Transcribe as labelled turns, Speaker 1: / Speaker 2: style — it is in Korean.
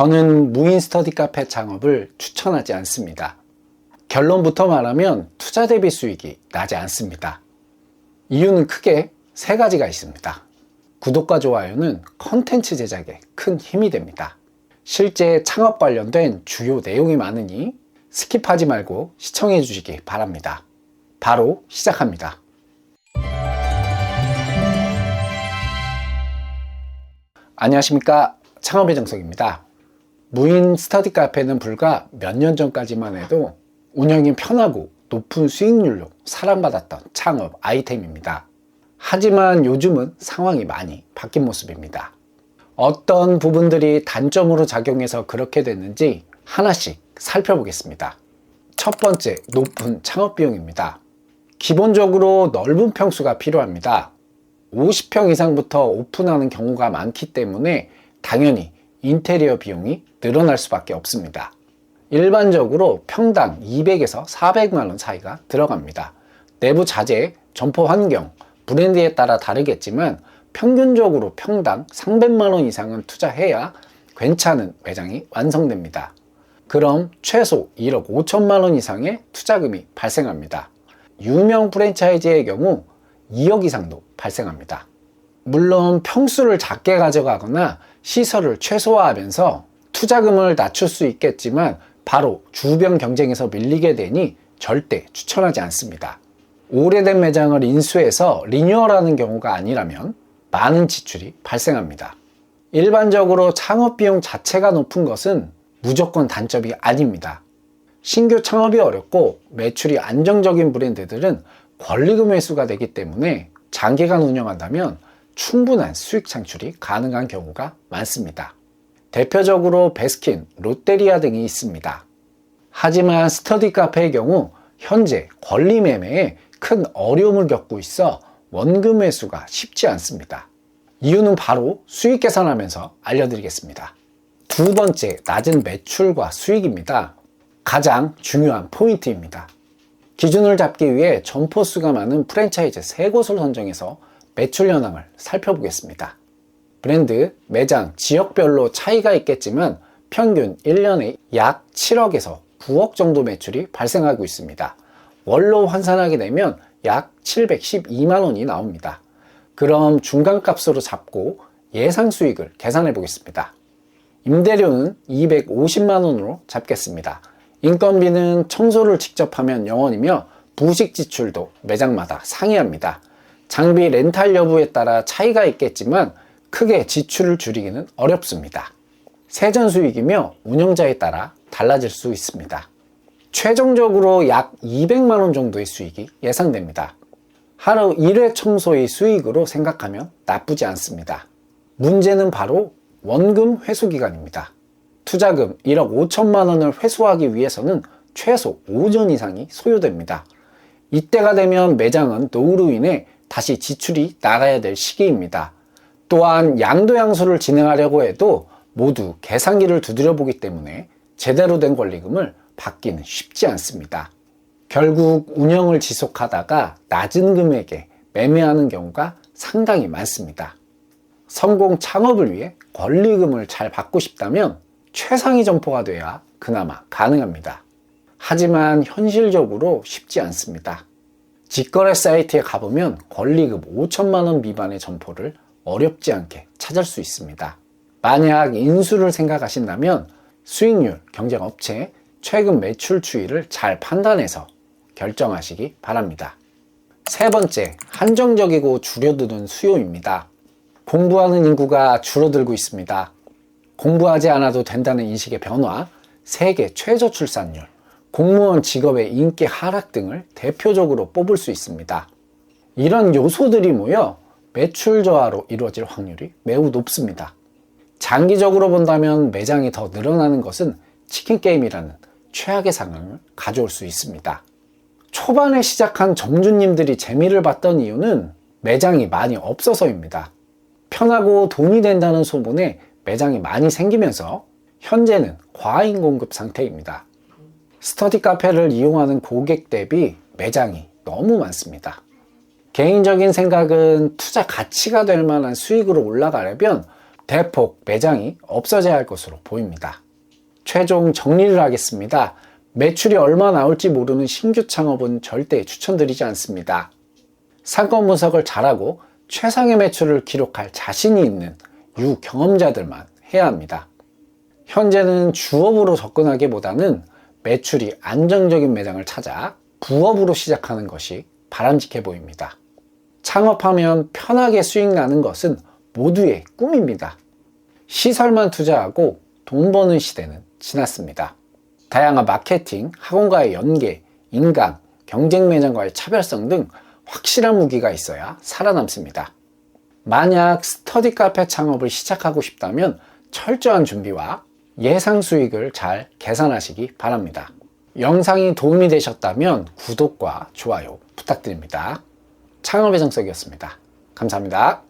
Speaker 1: 저는 무인 스터디 카페 창업을 추천하지 않습니다. 결론부터 말하면 투자 대비 수익이 나지 않습니다. 이유는 크게 세 가지가 있습니다. 구독과 좋아요는 컨텐츠 제작에 큰 힘이 됩니다. 실제 창업 관련된 주요 내용이 많으니 스킵하지 말고 시청해 주시기 바랍니다. 바로 시작합니다. 안녕하십니까, 창업의 정석입니다. 무인 스터디 카페는 불과 몇 년 전까지만 해도 운영이 편하고 높은 수익률로 사랑받았던 창업 아이템입니다. 하지만 요즘은 상황이 많이 바뀐 모습입니다. 어떤 부분들이 단점으로 작용해서 그렇게 됐는지 하나씩 살펴보겠습니다. 첫 번째, 높은 창업 비용입니다. 기본적으로 넓은 평수가 필요합니다. 50평 이상부터 오픈하는 경우가 많기 때문에 당연히 인테리어 비용이 늘어날 수밖에 없습니다. 일반적으로 평당 200에서 400만원 사이가 들어갑니다. 내부 자재, 점포 환경, 브랜드에 따라 다르겠지만 평균적으로 평당 300만원 이상은 투자해야 괜찮은 매장이 완성됩니다. 그럼 최소 1억 5천만원 이상의 투자금이 발생합니다. 유명 프랜차이즈의 경우 2억 이상도 발생합니다. 물론 평수를 작게 가져가거나 시설을 최소화하면서 투자금을 낮출 수 있겠지만 바로 주변 경쟁에서 밀리게 되니 절대 추천하지 않습니다. 오래된 매장을 인수해서 리뉴얼하는 경우가 아니라면 많은 지출이 발생합니다. 일반적으로 창업 비용 자체가 높은 것은 무조건 단점이 아닙니다. 신규 창업이 어렵고 매출이 안정적인 브랜드들은 권리금 회수가 되기 때문에 장기간 운영한다면 충분한 수익 창출이 가능한 경우가 많습니다. 대표적으로 베스킨, 롯데리아 등이 있습니다. 하지만 스터디 카페의 경우 현재 권리 매매에 큰 어려움을 겪고 있어 원금 회수가 쉽지 않습니다. 이유는 바로 수익 계산하면서 알려드리겠습니다. 두 번째, 낮은 매출과 수익입니다. 가장 중요한 포인트입니다. 기준을 잡기 위해 점포 수가 많은 프랜차이즈 3곳을 선정해서 매출 현황을 살펴보겠습니다. 브랜드, 매장, 지역별로 차이가 있겠지만 평균 1년에 약 7억에서 9억 정도 매출이 발생하고 있습니다. 월로 환산하게 되면 약 712만원이 나옵니다. 그럼 중간값으로 잡고 예상 수익을 계산해 보겠습니다. 임대료는 250만원으로 잡겠습니다. 인건비는 청소를 직접 하면 0원이며 부식 지출도 매장마다 상이합니다. 장비 렌탈 여부에 따라 차이가 있겠지만 크게 지출을 줄이기는 어렵습니다. 세전 수익이며 운영자에 따라 달라질 수 있습니다. 최종적으로 약 200만원 정도의 수익이 예상됩니다. 하루 1회 청소의 수익으로 생각하면 나쁘지 않습니다. 문제는 바로 원금 회수 기간입니다. 투자금 1억 5천만원을 회수하기 위해서는 최소 5년 이상이 소요됩니다. 이때가 되면 매장은 노후로 인해 다시 지출이 나가야 될 시기입니다. 또한 양도양수를 진행하려고 해도 모두 계산기를 두드려 보기 때문에 제대로 된 권리금을 받기는 쉽지 않습니다. 결국 운영을 지속하다가 낮은 금액에 매매하는 경우가 상당히 많습니다. 성공 창업을 위해 권리금을 잘 받고 싶다면 최상위 점포가 돼야 그나마 가능합니다. 하지만 현실적으로 쉽지 않습니다. 직거래 사이트에 가보면 권리금 5천만원 미만의 점포를 어렵지 않게 찾을 수 있습니다. 만약 인수를 생각하신다면 수익률, 경쟁업체, 최근 매출 추이를 잘 판단해서 결정하시기 바랍니다. 세 번째, 한정적이고 줄어드는 수요입니다. 공부하는 인구가 줄어들고 있습니다. 공부하지 않아도 된다는 인식의 변화, 세계 최저 출산율, 공무원 직업의 인기 하락 등을 대표적으로 뽑을 수 있습니다. 이런 요소들이 모여 매출 저하로 이루어질 확률이 매우 높습니다. 장기적으로 본다면 매장이 더 늘어나는 것은 치킨 게임이라는 최악의 상황을 가져올 수 있습니다. 초반에 시작한 점주님들이 재미를 봤던 이유는 매장이 많이 없어서입니다. 편하고 돈이 된다는 소문에 매장이 많이 생기면서 현재는 과잉 공급 상태입니다. 스터디 카페를 이용하는 고객 대비 매장이 너무 많습니다. 개인적인 생각은 투자 가치가 될 만한 수익으로 올라가려면 대폭 매장이 없어져야 할 것으로 보입니다. 최종 정리를 하겠습니다. 매출이 얼마 나올지 모르는 신규 창업은 절대 추천드리지 않습니다. 상권 분석을 잘하고 최상의 매출을 기록할 자신이 있는 유경험자들만 해야 합니다. 현재는 주업으로 접근하기보다는 매출이 안정적인 매장을 찾아 부업으로 시작하는 것이 바람직해 보입니다. 창업하면 편하게 수익 나는 것은 모두의 꿈입니다. 시설만 투자하고 돈 버는 시대는 지났습니다. 다양한 마케팅, 학원과의 연계, 인강, 경쟁 매장과의 차별성 등 확실한 무기가 있어야 살아남습니다. 만약 스터디 카페 창업을 시작하고 싶다면 철저한 준비와 예상 수익을 잘 계산하시기 바랍니다. 영상이 도움이 되셨다면 구독과 좋아요 부탁드립니다. 창업의 정석이었습니다. 감사합니다.